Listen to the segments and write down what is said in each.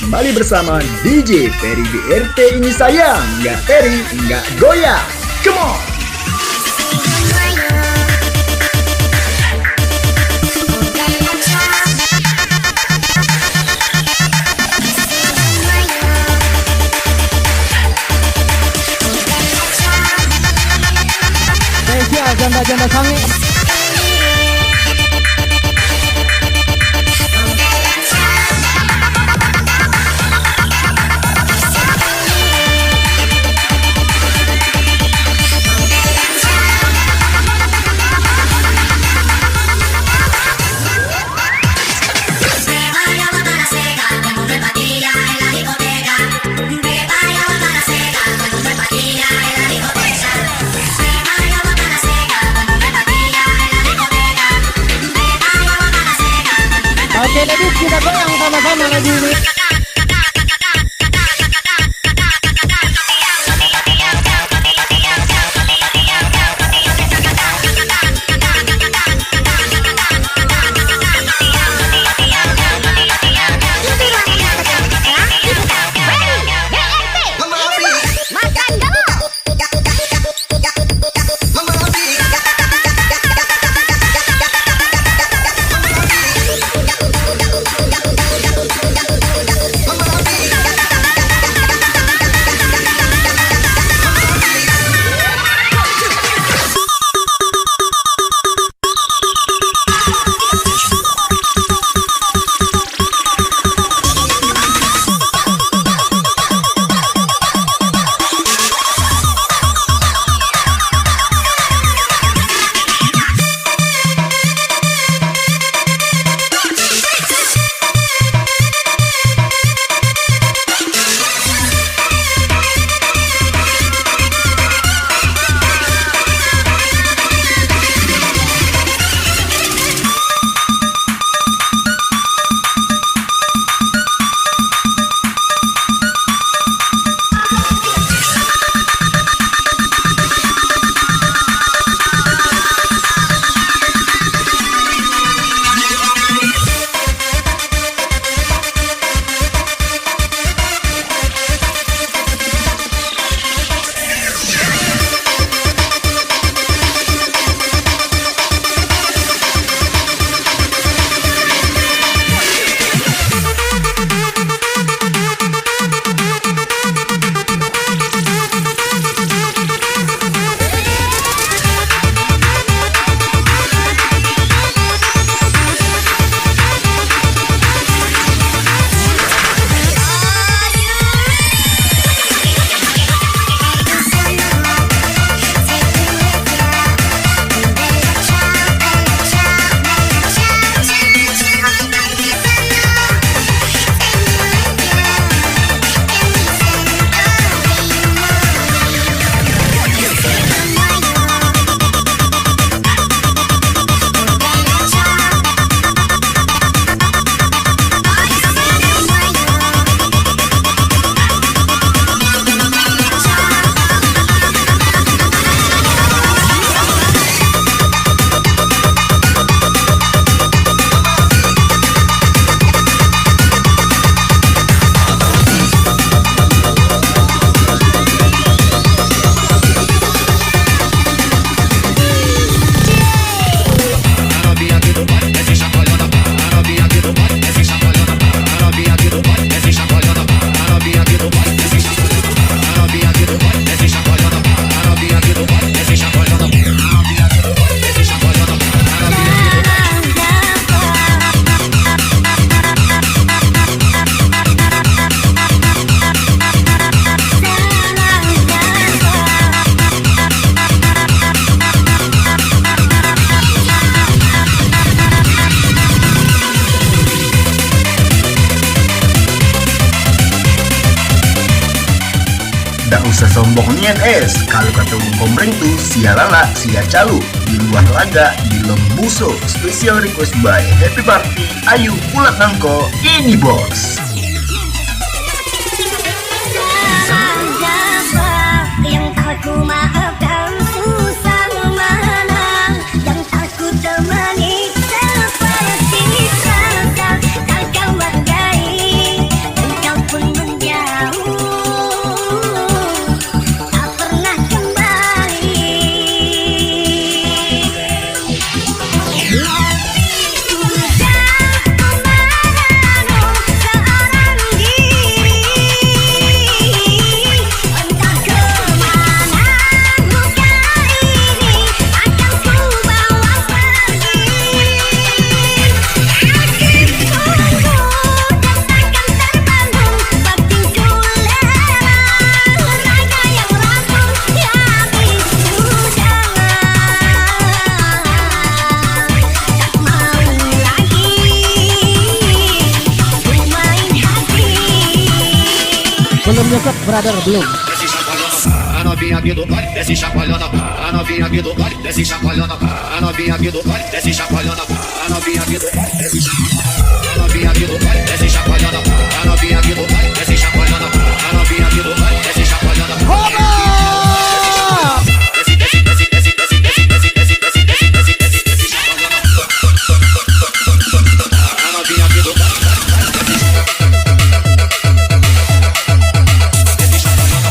kembali bersama DJ Peri BRT. Ini sayang, nggak Peri, nggak goyang. Come on! Janda-janda sange. Oke, ladies, kita goyang sama-sama lagi ini. Sesombong nian es, kalau kata komreng tuh sialala, sia calu, di luar laga, di lembuso. Special request by Happy Party, ayo ulat nangko, ini bos. Yang tak ku maafkan susah mana, yang tak ku temani seperti saat kau menghargai, dan kau Belum nyesek brother, belum. Desce chacoalhando, a novinha aqui do baile, desce chacoalhando, a novinha aqui do baile, desce chacoalhando, a novinha aqui do baile, desce chacoalhando, a novinha aqui do baile, desce chacoalhando, a novinha aqui do baile, desce chacoalhando, a novinha aqui do baile, desce chacoalhando, a novinha aqui do baile, desce chacoalhando. Desce, desce, desce, desce, desce, desce, desce, desce, desce, desce, desce, desce, desce, chacoalhando. A novinha aqui do baile, desce Jangan lupa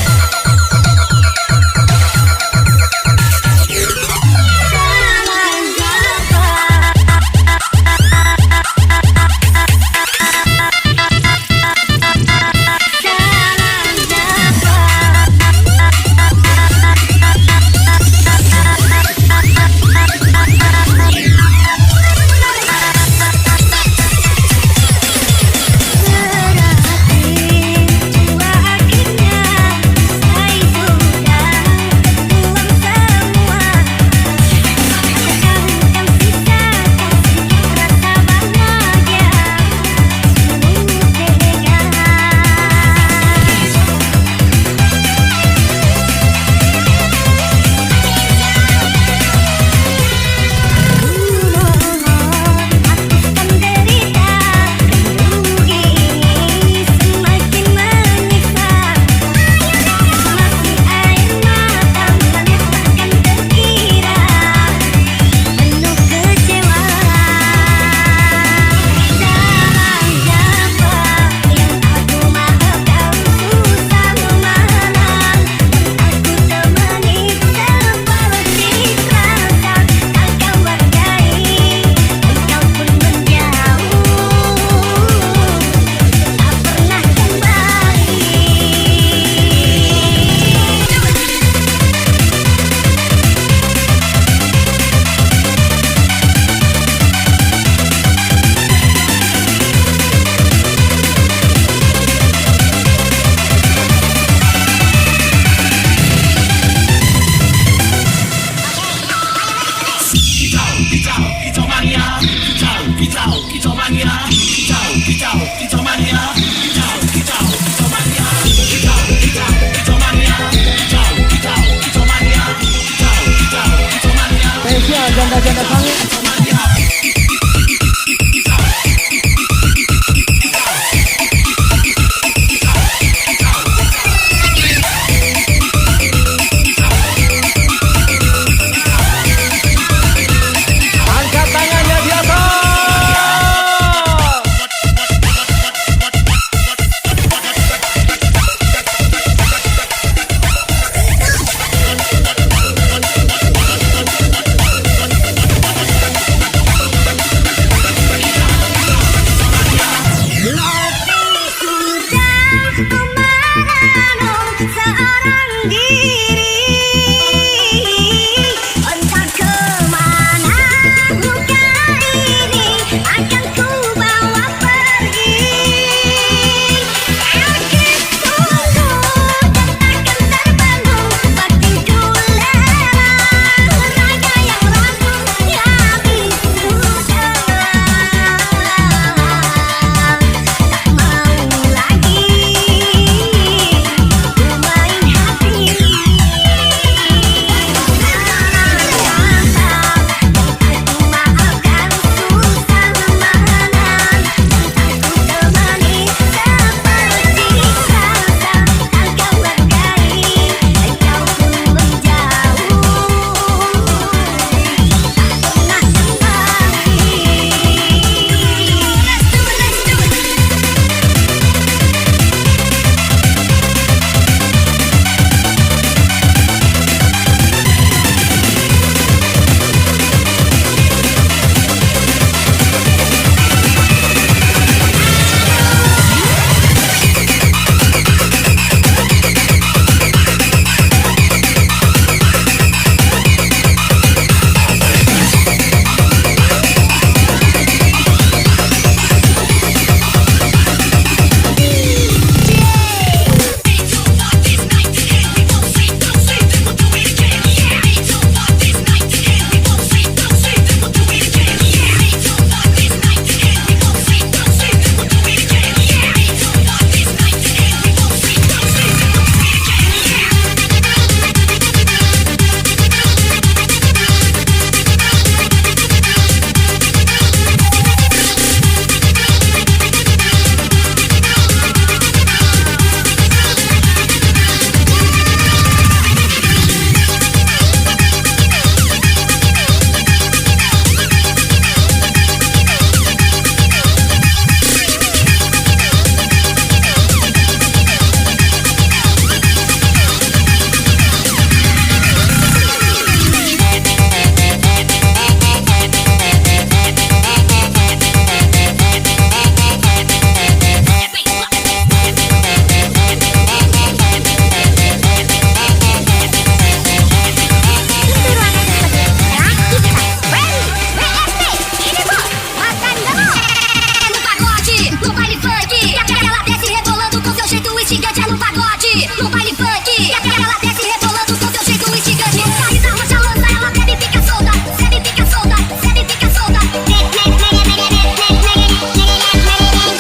rock, no baile funk. E ela desce rebolando com seu jeito instigante. Carita roxa lança, ela bebe e fica solta. Bebe e fica solta, bebe e fica solta. Com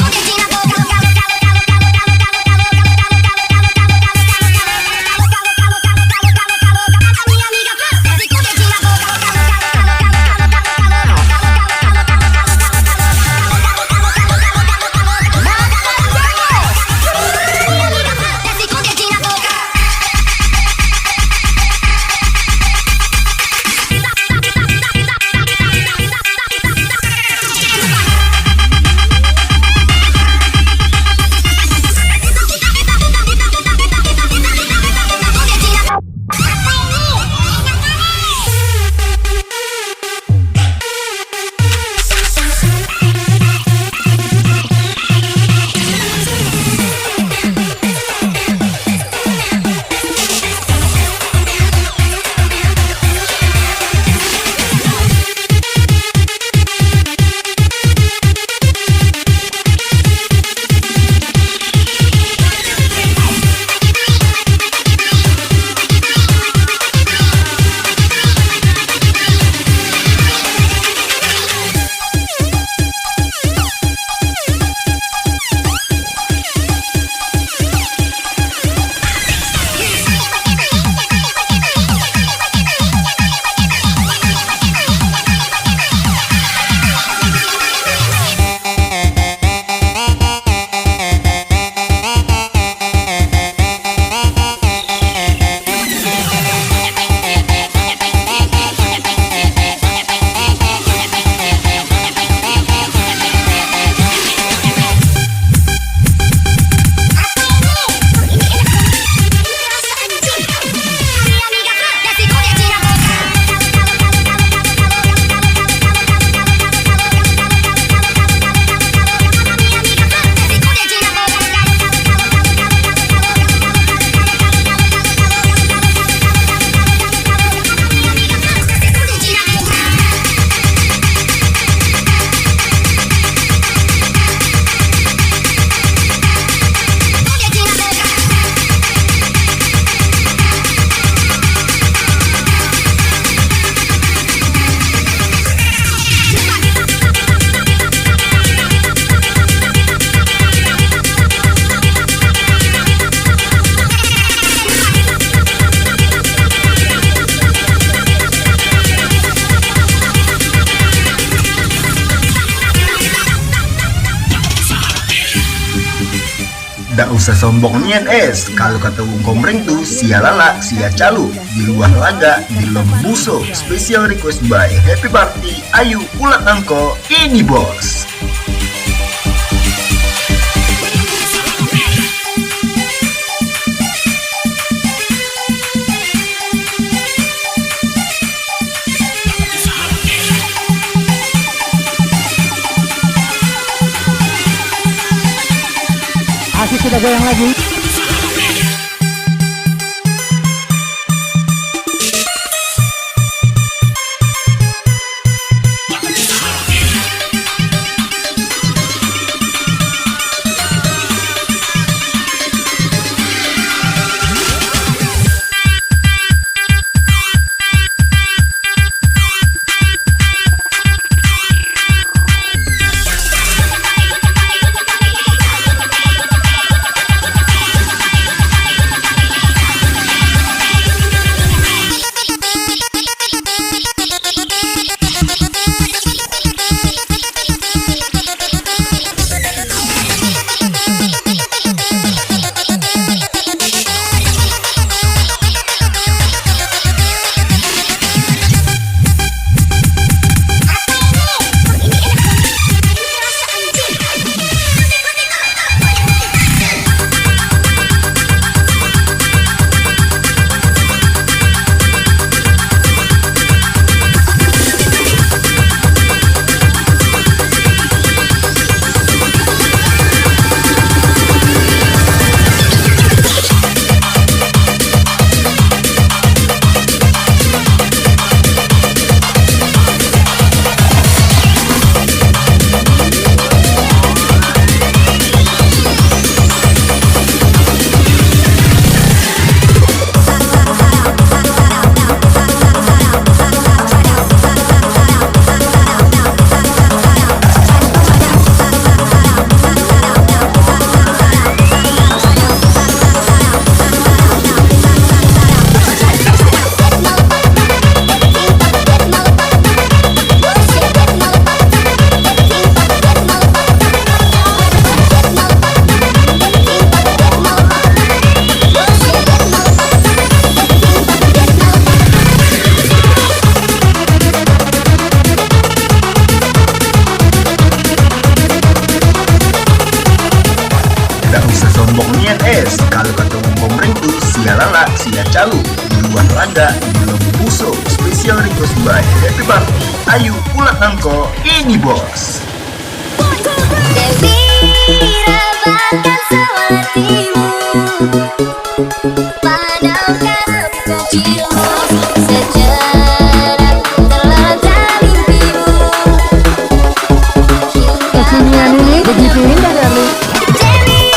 o dedinho na boca. A minha amiga desce com o dedinho na boca. Desce com o dedinho na boca. Nggak usah sombong nian es, kalau kata Wong Komreng tuh sialala, sia calu, di luar laga, di lembuso. Special request by Happy Party, Ayu Ulat Nangko, ini bos. Asik sudah goyang lagi. Calu. Di luar laga, di lobi musuh. Special request by Happy Party, Ayu Ulat Nangko, ini bos. Dewi rapatkan sewatimu, padamkan kecilmu, sejarah terlentang mimpimu. Kekinian ini begitu indah darling. Dewi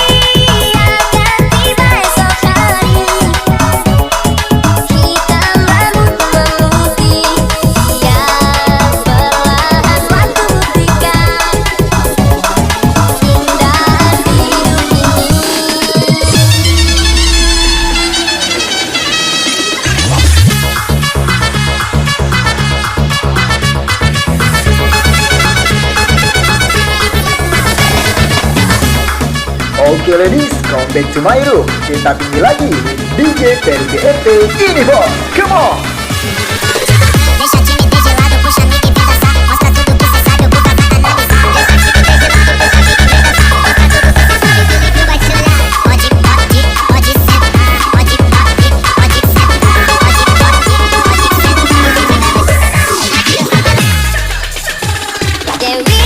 akan tiba esok hari, hitam rambut memutih, yang perlahan waktu buktikan keindahan hidup ini. Oke ladies, come back to my room. Kita tinggi lagi DJ dari BFT. Ini bos, come on. Deixa a timidez de lado, puxa amiga e vem dançar. Mostra tudo que cê sabe, o Guga vai analisar. Deixa a timidez de lado, puxa amiga e vem dançar. Mostra tudo que cê sabe, o Felipe vai te olhar. Pode sentar, pode sentar, pode sentar, pode sentar. Dewi.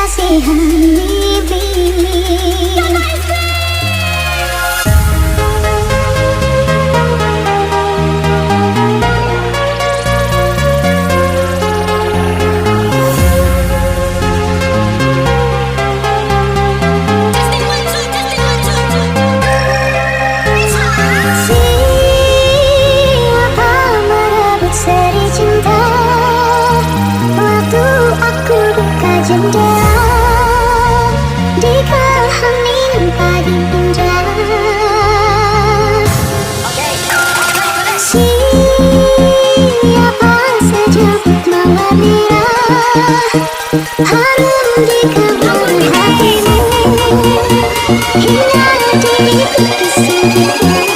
kasihan bibir. Siapa merebut seri cinta waktu aku buka jendela di keheningan pagi indah. Siapa sejemput mawar merah harum di kebun hatimu hingga diikuti sendirian.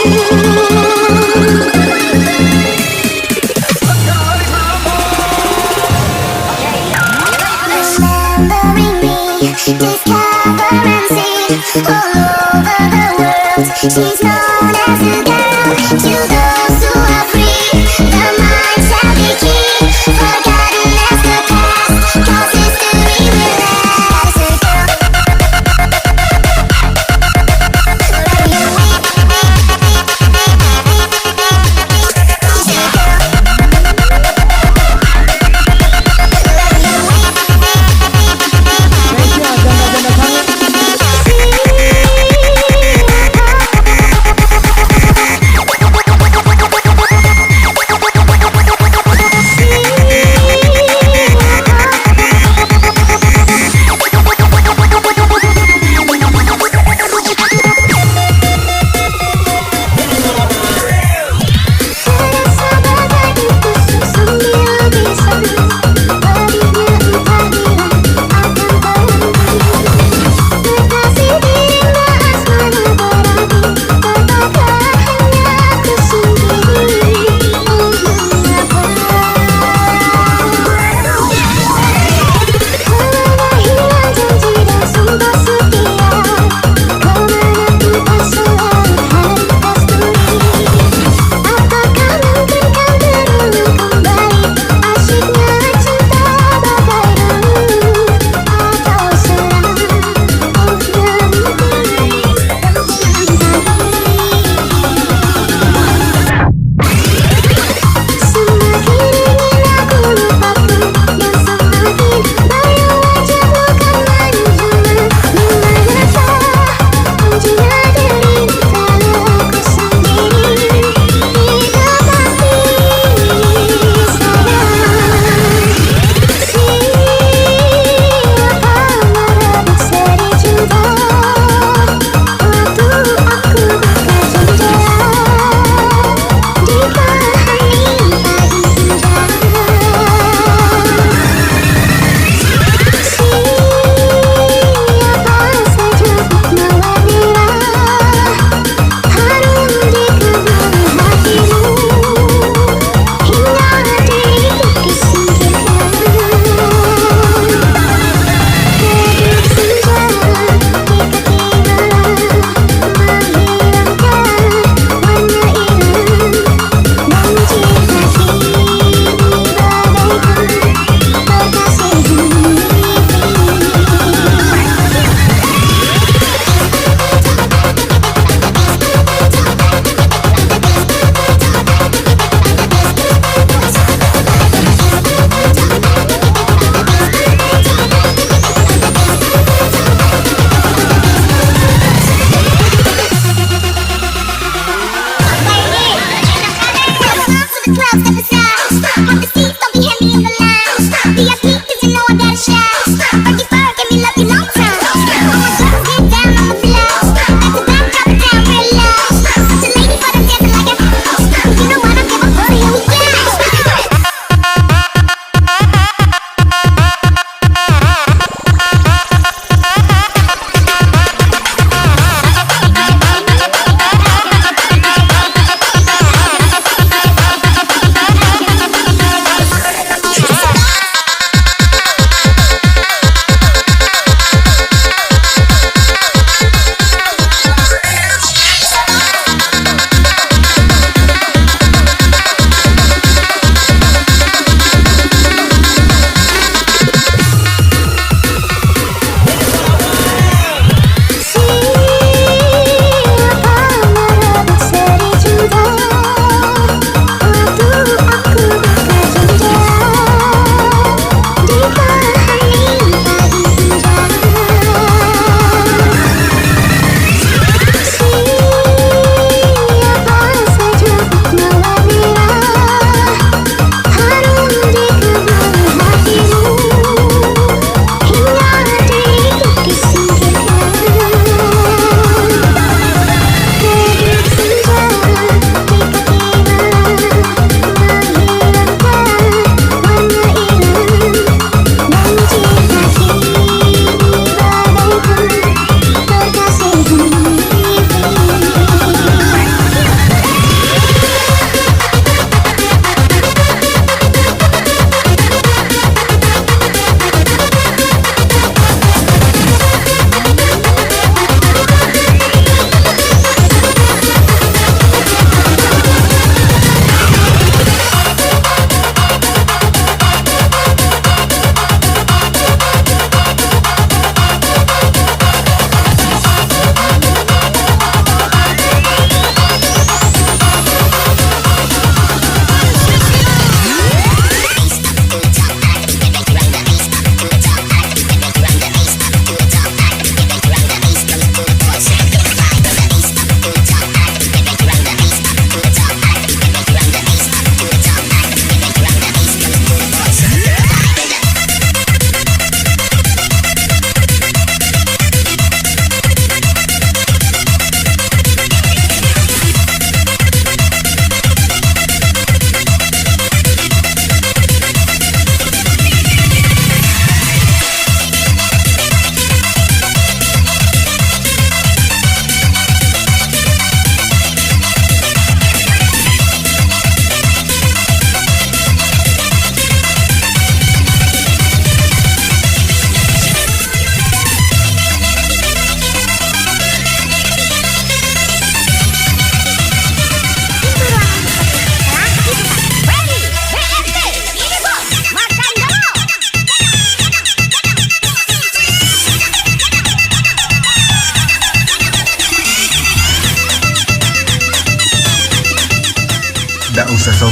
Remembering me, discover and see all over the world. She's known as a girl to those who are free. The mind shall be key, forgotten as the past, 'cause history will last. A girl, let me weep. She's a girl, let me weep.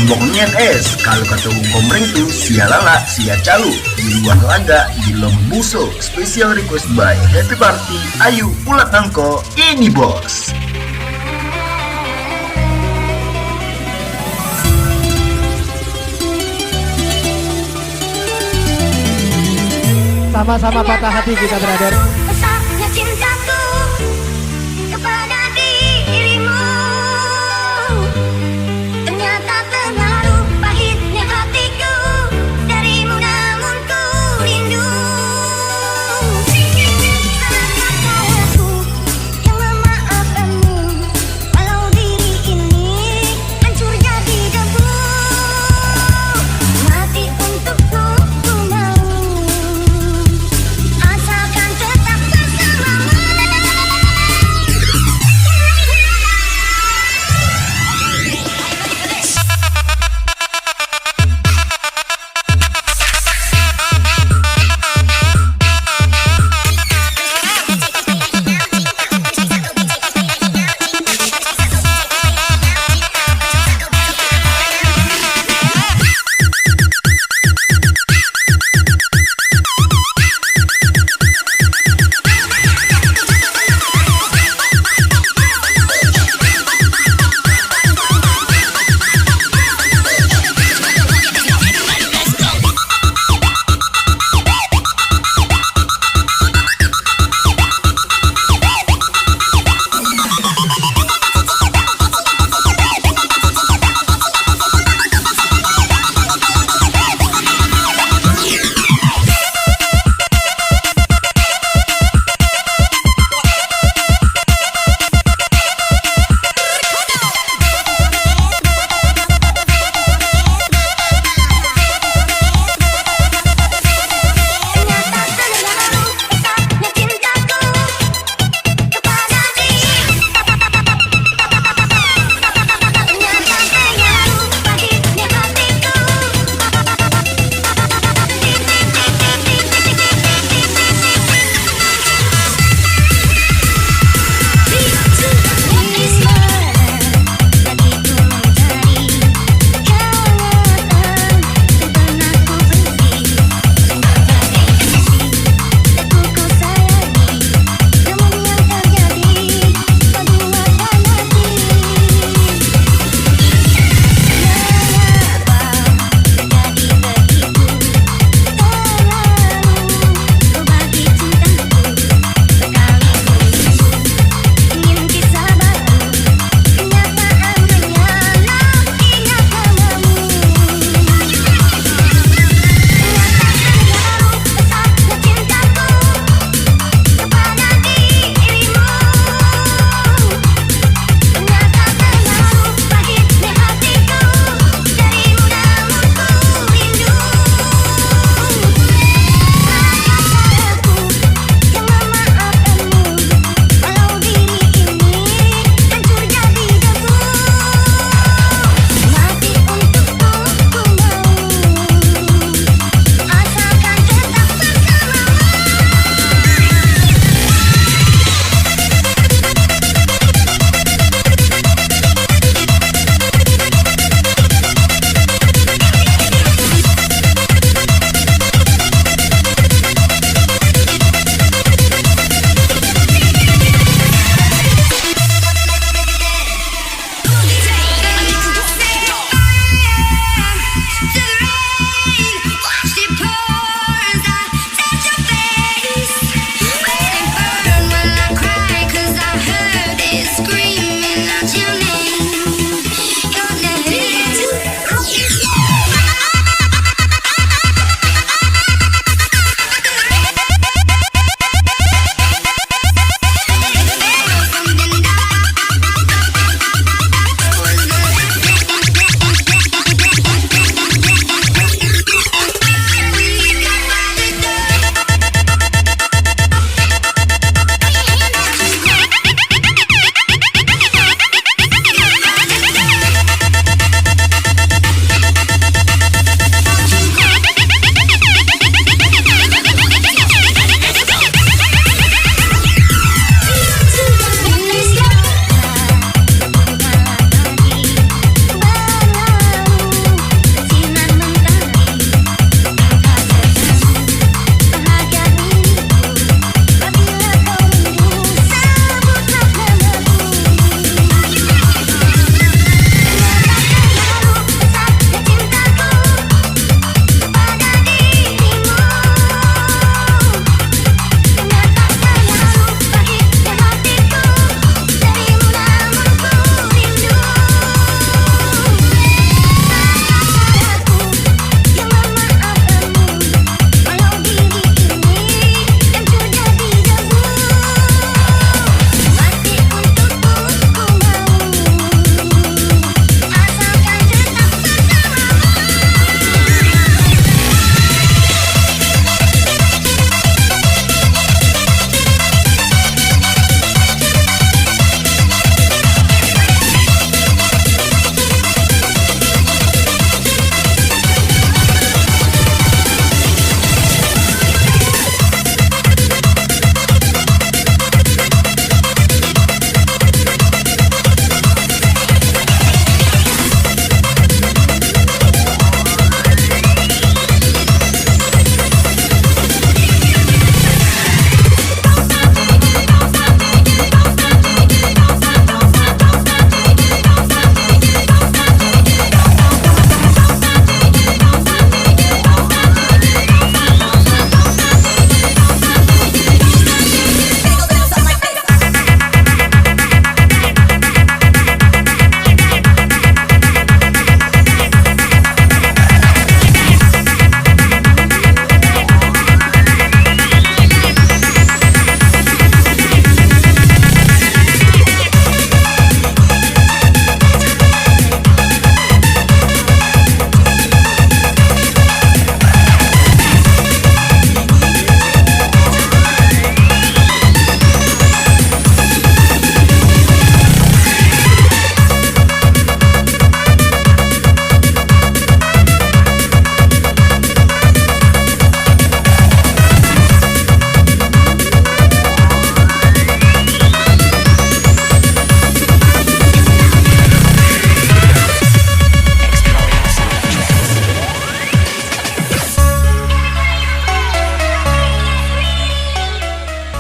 sombong nian es. Kalau kata Wong Komreng tuh sialala, sia calu. Di luar laga, di lembuso. Special request by Happy Party, ayo ulat nangko, ini bos. Sama-sama patah hati kita, brother. Besarnya cintaku kepada dirimu, ternyata terlalu pahitnya hatiku darimu, namun ku rindu. Salahkah aku yang memaafkanmu, walau diri ini hancur jadi debu. Mati untukmu ku mau, asalkan tetap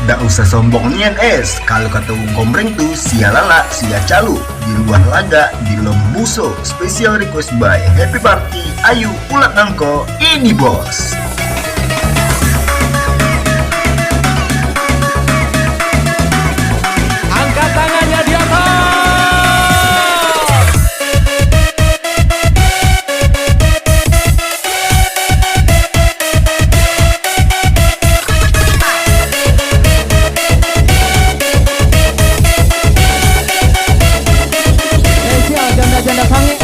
Nggak usah sombong nian es, kalau kata Wong Komreng tuh sia lala, sia calu. Di luar laga, di lembuso. Special request by Happy Party, ayu ulat nangko, ini bos. Angkat tangannya di atas. Spesial janda-janda sange.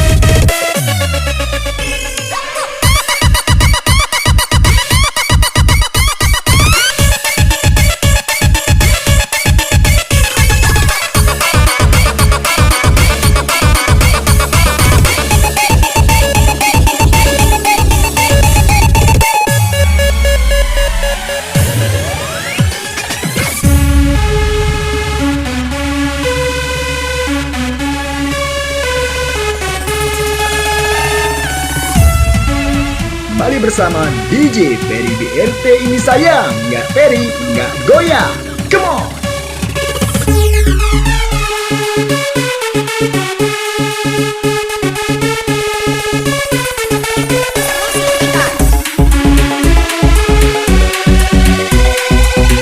Kembali bersama DJ Peri BRT, ini sayang, nggak Peri, nggak goyang. Come on!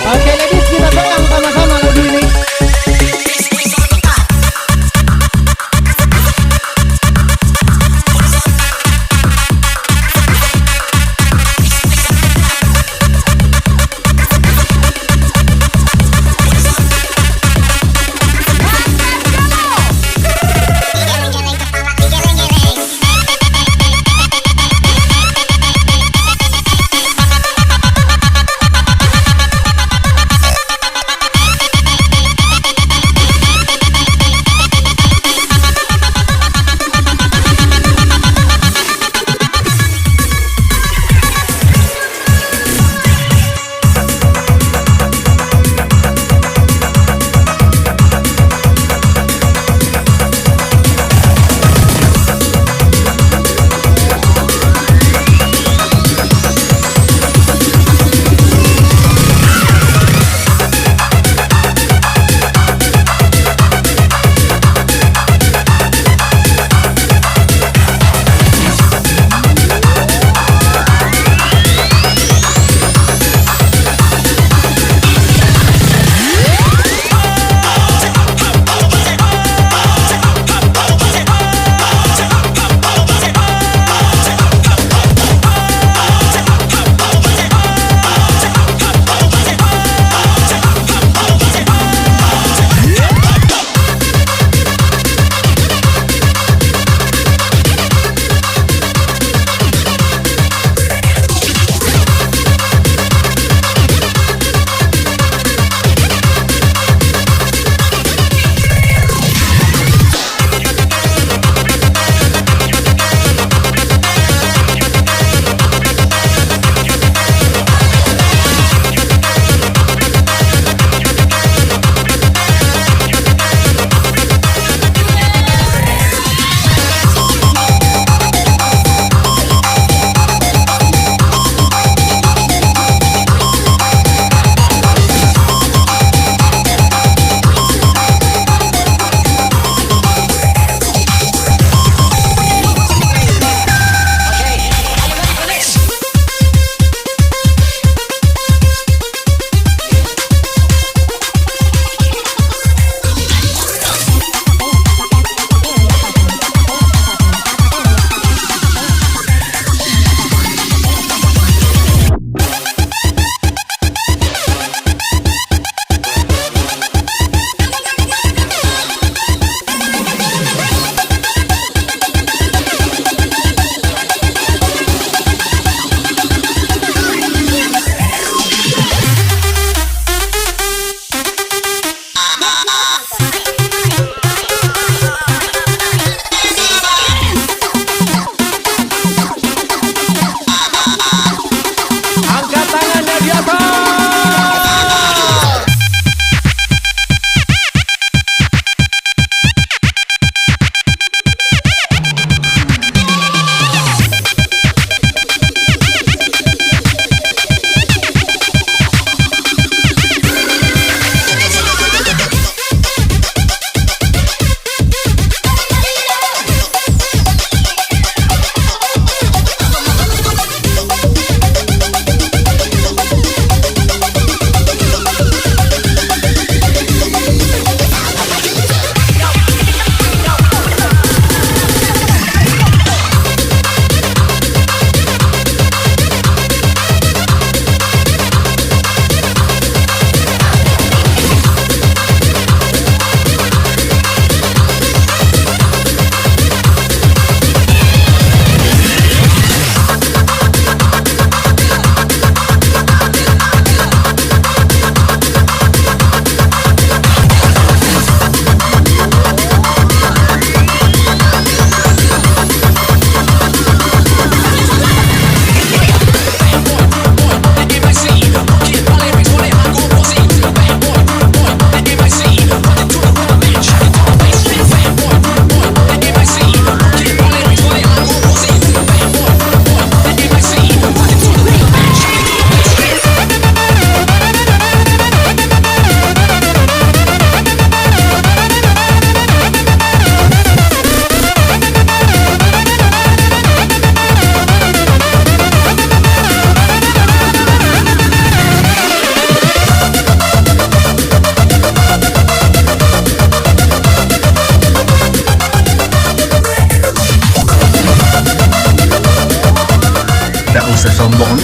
Oke ladies, kita pegang sama-sama lagu ini.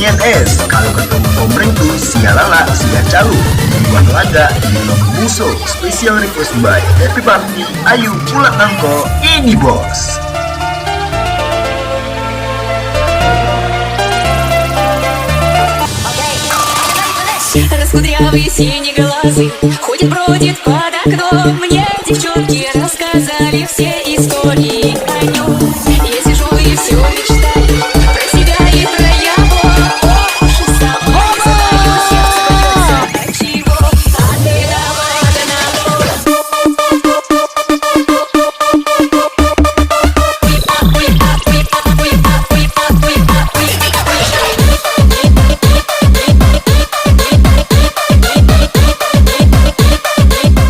nian es. Kalau ketemu komreng tuh sialala, sia calu. Di luar laga, di lomo musuh. Special request by Happy Party, Ayu Ulat Nangko, ini bos. Раскудрявые синие глазы ходит, бродит под окном. Мне девчонки рассказали все истории о нем. Я сижу и все мечтаю про тебя и про его. Ох уж и сама задаю, сердце бьется от чего. А ты давай одного.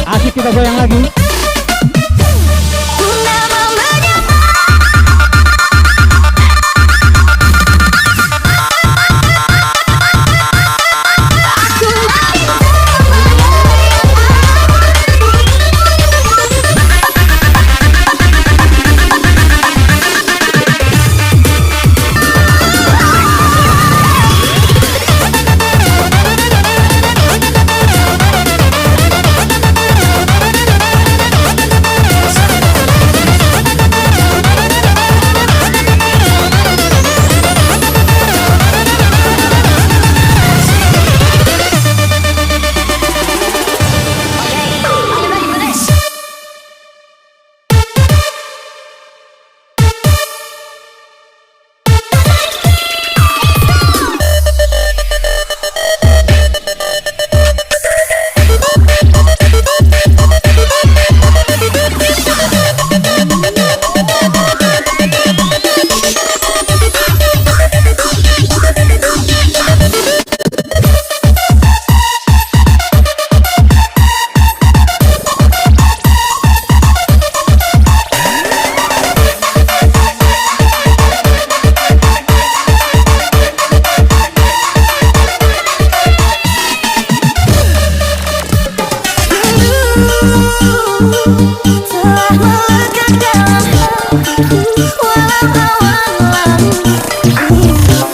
Asik kita goyang lagi. Telah melekat dalam hatiku walau awan lalu tak berubah.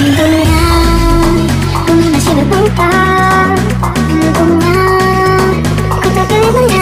Untungnya bumi masih berputar. Untungnya ku tak pilih